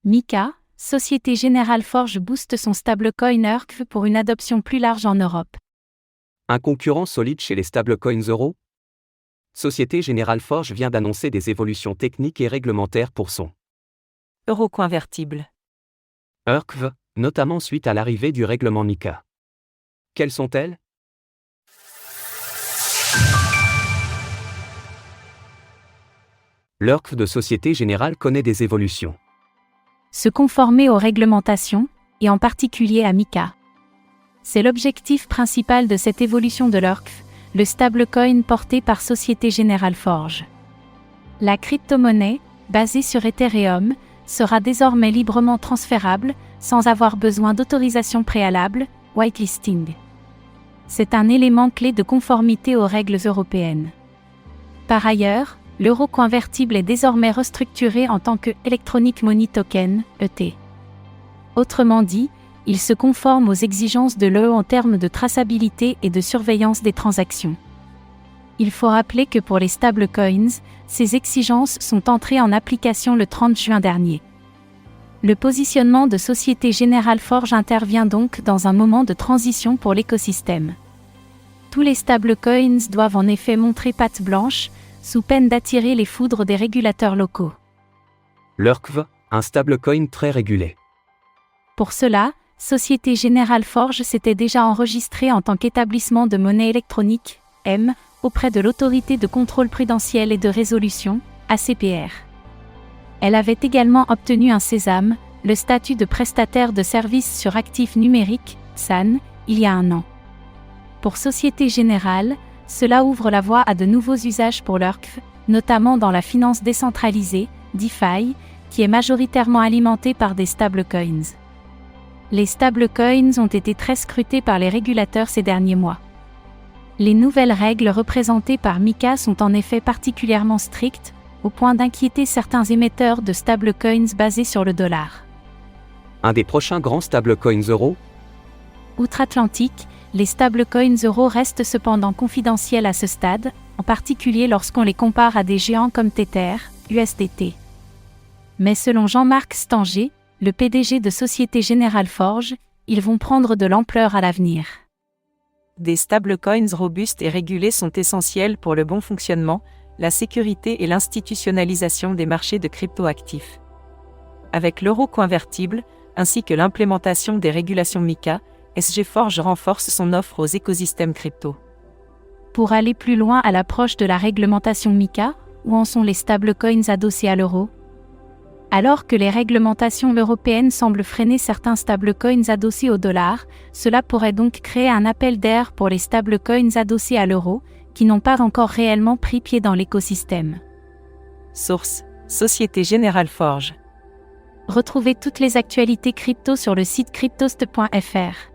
Mika, Société Générale Forge booste son stablecoin ERC pour une adoption plus large en Europe. Un concurrent solide chez les stablecoins euros? Société Générale Forge vient d'annoncer des évolutions techniques et réglementaires pour son euro convertible. ERC, notamment suite à l'arrivée du règlement MiCA. Quelles sont-elles? L'ERC de Société Générale connaît des évolutions. Se conformer aux réglementations, et en particulier à MiCA. C'est l'objectif principal de cette évolution de l'ERC, le stablecoin porté par Société Générale Forge. La crypto-monnaie, basée sur Ethereum, sera désormais librement transférable, sans avoir besoin d'autorisation préalable, whitelisting. C'est un élément clé de conformité aux règles européennes. Par ailleurs, l'euro convertible est désormais restructuré en tant que Electronic Money Token, ET. Autrement dit, il se conforme aux exigences de l'EE en termes de traçabilité et de surveillance des transactions. Il faut rappeler que pour les stablecoins, ces exigences sont entrées en application le 30 juin dernier. Le positionnement de Société Générale Forge intervient donc dans un moment de transition pour l'écosystème. Tous les stablecoins doivent en effet montrer patte blanche, sous peine d'attirer les foudres des régulateurs locaux. L'ERC, un stablecoin très régulé. Pour cela, Société Générale Forge s'était déjà enregistrée en tant qu'établissement de monnaie électronique, M, auprès de l'Autorité de contrôle prudentiel et de résolution, ACPR. Elle avait également obtenu un Sésame, le statut de prestataire de services sur actifs numériques, SAN, il y a 1 an. Pour Société Générale, cela ouvre la voie à de nouveaux usages pour l'ERC, notamment dans la finance décentralisée, DeFi, qui est majoritairement alimentée par des stablecoins. Les stablecoins ont été très scrutés par les régulateurs ces derniers mois. Les nouvelles règles représentées par MiCA sont en effet particulièrement strictes, au point d'inquiéter certains émetteurs de stablecoins basés sur le dollar. Un des prochains grands stablecoins euros? Outre-Atlantique, les stablecoins euros restent cependant confidentiels à ce stade, en particulier lorsqu'on les compare à des géants comme Tether, USDT. Mais selon Jean-Marc Stanger, le PDG de Société Générale Forge, ils vont prendre de l'ampleur à l'avenir. Des stablecoins robustes et régulés sont essentiels pour le bon fonctionnement, la sécurité et l'institutionnalisation des marchés de cryptoactifs. Avec l'euro convertible, ainsi que l'implémentation des régulations MiCA, SG Forge renforce son offre aux écosystèmes crypto. Pour aller plus loin à l'approche de la réglementation MiCA, où en sont les stablecoins adossés à l'euro? Alors que les réglementations européennes semblent freiner certains stablecoins adossés au dollar, cela pourrait donc créer un appel d'air pour les stablecoins adossés à l'euro, qui n'ont pas encore réellement pris pied dans l'écosystème. Source: Société Générale Forge. Retrouvez toutes les actualités crypto sur le site cryptost.fr.